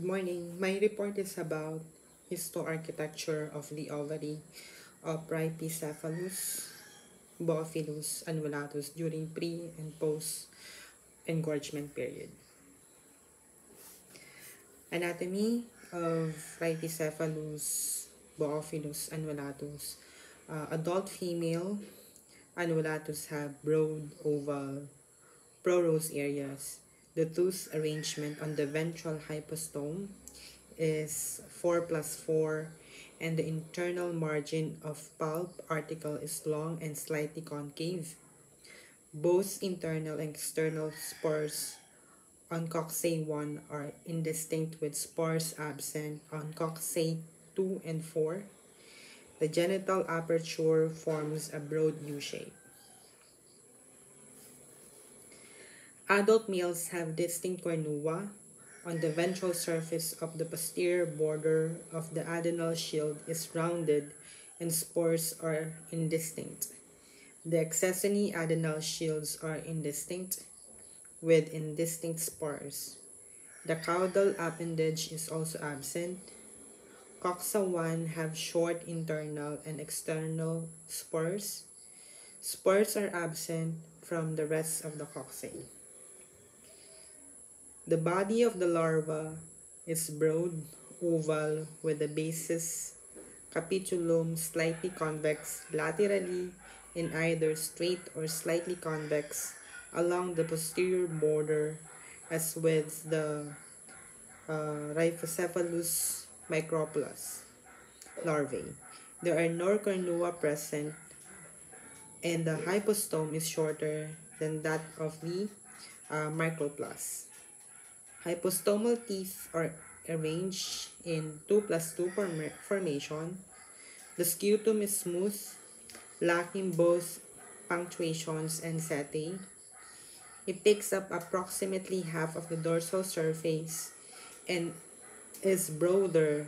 Good morning. My report is about histoarchitecture of the ovary of Rhipicephalus boophilus annulatus during pre and post engorgement period. Anatomy of Rhipicephalus boophilus annulatus. Adult female annulatus have broad oval prorose areas. The tooth arrangement on the ventral hypostome is 4 plus 4, and the internal margin of pulp article is long and slightly concave. Both internal and external spores on coxae 1 are indistinct with spores absent on coxae 2 and 4. The genital aperture forms a broad U shape. Adult males have distinct cornua on the ventral surface of the posterior border of the adenal shield is rounded and spores are indistinct. The accessory adenal shields are indistinct with indistinct spores. The caudal appendage is also absent. Coxa 1 have short internal and external spores. Spores are absent from the rest of the coxae. The body of the larva is broad oval with the basis capitulum slightly convex laterally and either straight or slightly convex along the posterior border, as with the Rhipicephalus micropus larvae. There are no cornua present, and the hypostome is shorter than that of the micropus. Hypostomal teeth are arranged in 2 plus 2 formation. The scutum is smooth, lacking both punctuations and setae. It takes up approximately half of the dorsal surface and is broader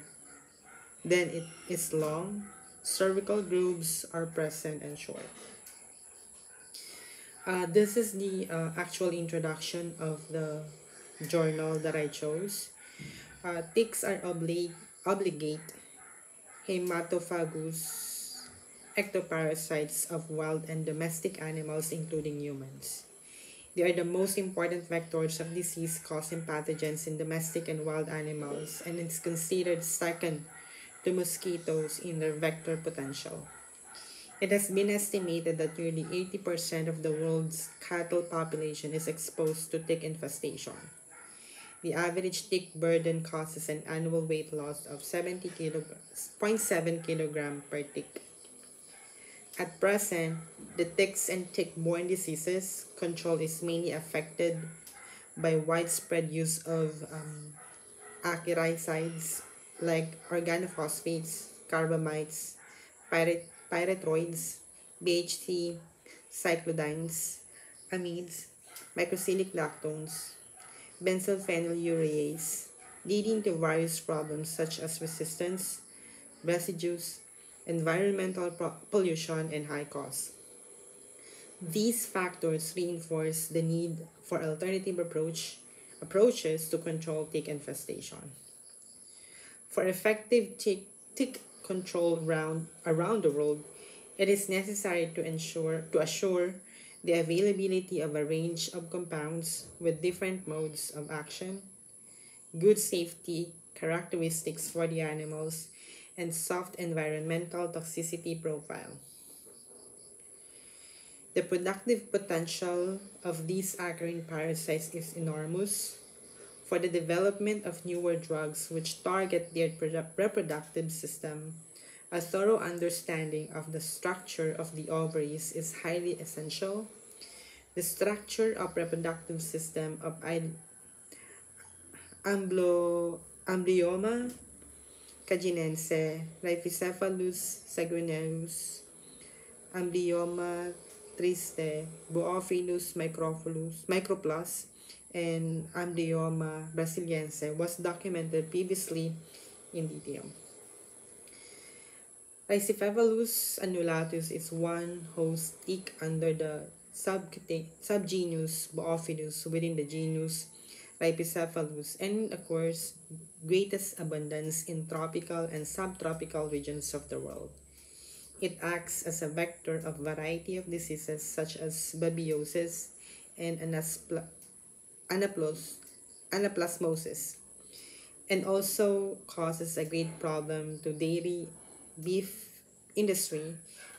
than it is long. Cervical grooves are present and short. This is the actual introduction of the journal that I chose. Ticks are obligate hematophagous ectoparasites of wild and domestic animals, including humans. They are the most important vectors of disease-causing pathogens in domestic and wild animals, and it's considered second to mosquitoes in their vector potential. It has been estimated that nearly 80% of the world's cattle population is exposed to tick infestation. The average tick burden causes an annual weight loss of 0.7 kilogram per tick. At present, the ticks and tick-borne diseases control is mainly affected by widespread use of acaricides like organophosphates, carbamides, pyrethroids, BHT, cyclodines, amides, microcyclic lactones, benzophenylurease, leading to various problems such as resistance, residues, environmental pollution, and high costs. These factors reinforce the need for alternative approaches to control tick infestation. For effective tick control around the world, it is necessary to assure the availability of a range of compounds with different modes of action, good safety characteristics for the animals, and soft environmental toxicity profile. The productive potential of these acarine parasites is enormous for the development of newer drugs which target their reproductive system. A thorough understanding of the structure of the ovaries is highly essential. The structure of reproductive system of Amblyomma caginense, Rhipicephalus sanguineus, Amblyomma triste, Boophilus microplus, and Amblyomma brasiliense was documented previously in detail. Rhipicephalus annulatus is one host tick under the subgenus Boophilus within the genus Rhipicephalus, and occurs greatest abundance in tropical and subtropical regions of the world. It acts as a vector of variety of diseases such as babiosis and anaplasmosis, and also causes a great problem to dairy beef industry,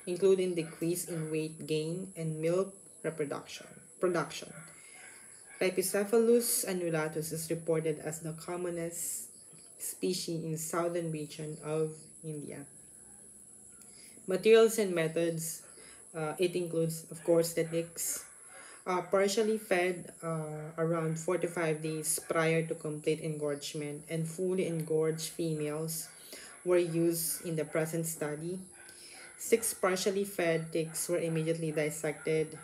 including decrease in weight gain and milk production. Rhipicephalus annulatus is reported as the commonest species in southern region of India. Materials and methods, it includes, of course, the ticks, partially fed around 45 days prior to complete engorgement, and fully engorged females were used in the present study. 6 partially fed ticks were immediately dissected.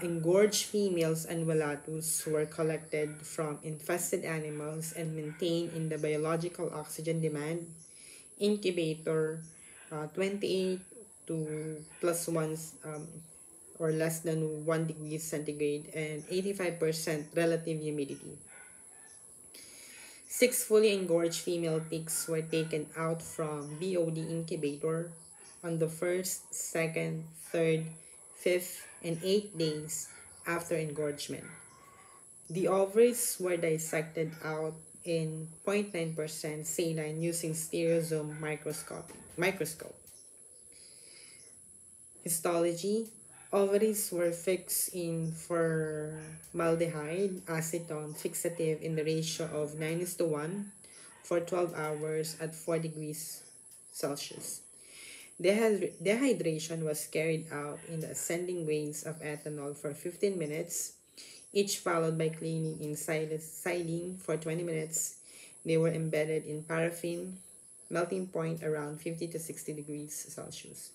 Engorged females and velatus were collected from infested animals and maintained in the biological oxygen demand incubator 28 to plus 1 or less than 1 degree centigrade and 85% relative humidity. 6 fully engorged female ticks were taken out from BOD incubator on the 1st, 2nd, 3rd, 5th, and 8th days after engorgement. The ovaries were dissected out in 0.9% saline using stereozoom microscope. Histology: ovaries were fixed in formaldehyde acetone fixative in the ratio of 9:1 for 12 hours at 4 degrees Celsius. Dehydration was carried out in the ascending waves of ethanol for 15 minutes, each followed by cleaning in xylene for 20 minutes. They were embedded in paraffin, melting point around 50 to 60 degrees Celsius.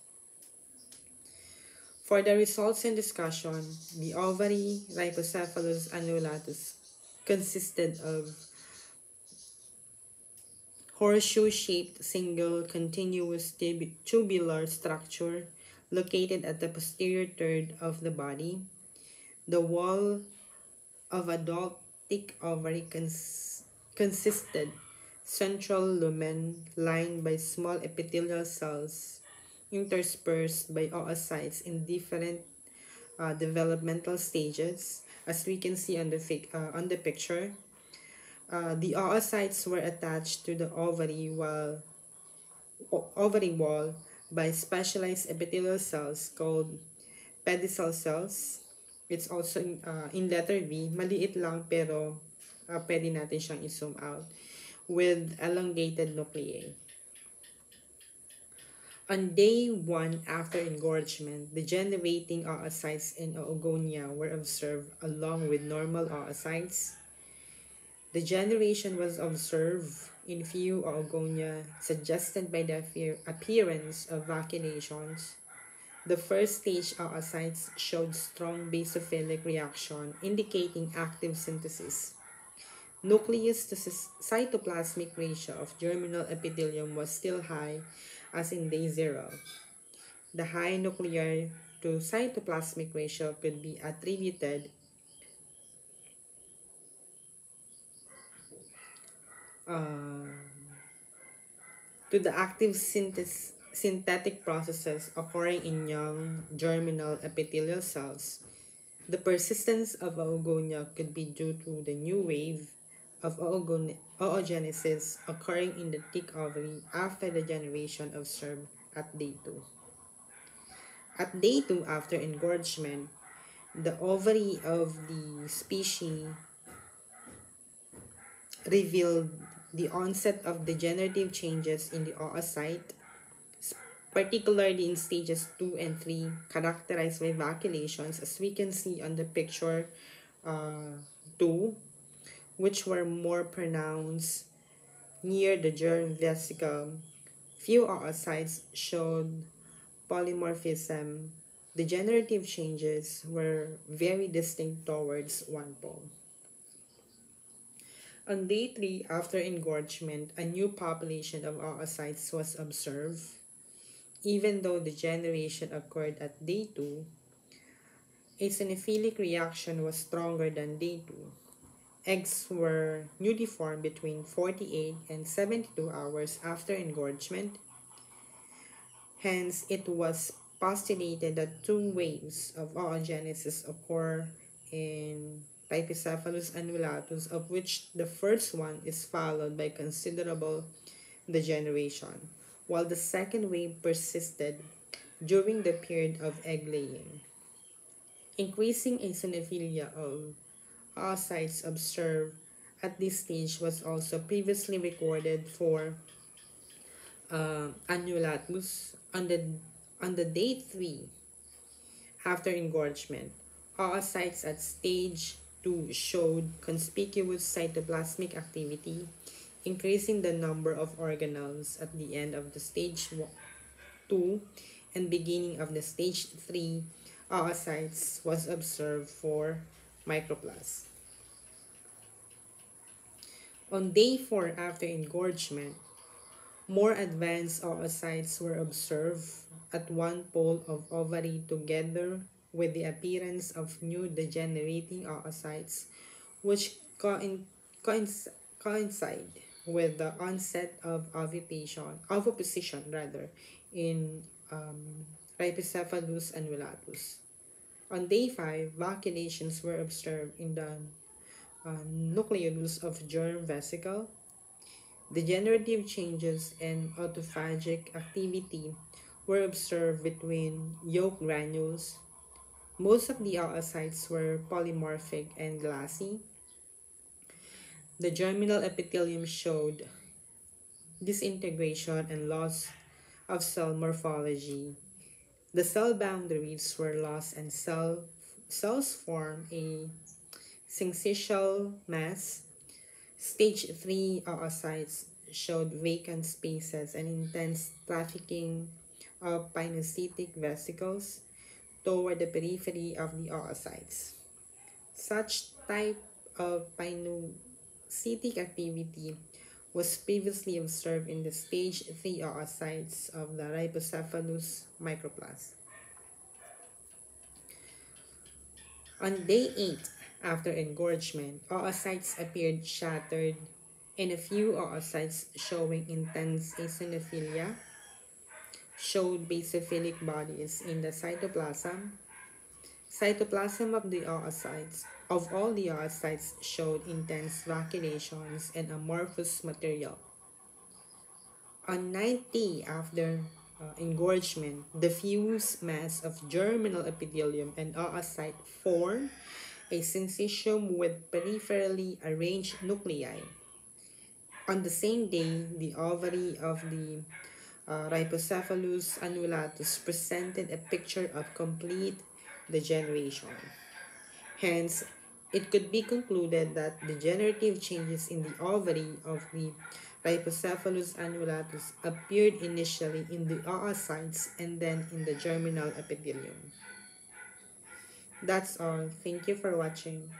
For the results and discussion, the ovary Rhipicephalus annulatus consisted of horseshoe-shaped single continuous tubular structure located at the posterior third of the body. The wall of adult thick ovary consisted central lumen lined by small epithelial cells interspersed by oocytes in different developmental stages, as we can see on the picture. The oocytes were attached to the ovary wall by specialized epithelial cells called pedicel cells. It's also in letter V, maliit lang pero pwede natin siyang i-zoom out, with elongated nuclei. On day 1 after engorgement, degenerating oocytes in oogonia were observed along with normal oocytes. Degeneration was observed in few oogonia, suggested by the appearance of vaccinations. The first stage oocytes showed strong basophilic reaction, indicating active synthesis. Nucleus to cytoplasmic ratio of germinal epithelium was still high as in day 0. The high nuclear to cytoplasmic ratio could be attributed to the active synthetic processes occurring in young germinal epithelial cells. The persistence of oogonia could be due to the new wave of oogenesis occurring in the thick ovary after the generation observed at day 2. At day 2 after engorgement, the ovary of the species revealed the onset of degenerative changes in the oocyte, particularly in stages 2 and 3, characterized by vacuolations, as we can see on the picture 2, which were more pronounced near the germ vesicle. Few oocytes showed polymorphism. Degenerative changes were very distinct towards one pole. On day 3 after engorgement, a new population of oocytes was observed. Even though degeneration occurred at day 2, eosinophilic reaction was stronger than day 2. Eggs were newly formed between 48 and 72 hours after engorgement. Hence, it was postulated that two waves of oogenesis occur in Rhipicephalus annulatus, of which the first one is followed by considerable degeneration, while the second wave persisted during the period of egg laying. Increasing eosinophilia of oocytes observed at this stage was also previously recorded for annulatus on the day 3 after engorgement. Oocytes at stage 2 showed conspicuous cytoplasmic activity, increasing the number of organelles at the end of the stage 2 and beginning of the stage 3 oocytes was observed for microplast. On day 4 after engorgement, more advanced oocytes were observed at one pole of ovary together with the appearance of new degenerating oocytes, which coincide with the onset of oviposition in Rhipicephalus annulatus. On day 5, vacuolations were observed in the nucleolus of germ vesicle. Degenerative changes and autophagic activity were observed between yolk granules. Most of the oocytes were polymorphic and glassy. The germinal epithelium showed disintegration and loss of cell morphology. The cell boundaries were lost and cells form a syncytial mass. Stage 3 oocytes showed vacant spaces and intense trafficking of pinocytic vesicles toward the periphery of the oocytes. Such type of pinocytic activity was previously observed in the stage 3 oocytes of the Rhipicephalus microplast. On day 8, after engorgement, oocytes appeared shattered and a few oocytes showing intense eosinophilia showed basophilic bodies in the cytoplasm. Cytoplasm of all the oocytes showed intense vacuolations and amorphous material. On 90 after engorgement, diffuse mass of germinal epithelium and oocyte formed a syncytium with peripherally arranged nuclei. On the same day, the ovary of the Rhipicephalus annulatus presented a picture of complete degeneration. Hence, it could be concluded that degenerative changes in the ovary of the Rhipicephalus annulatus appeared initially in the oocytes and then in the germinal epithelium. That's all. Thank you for watching.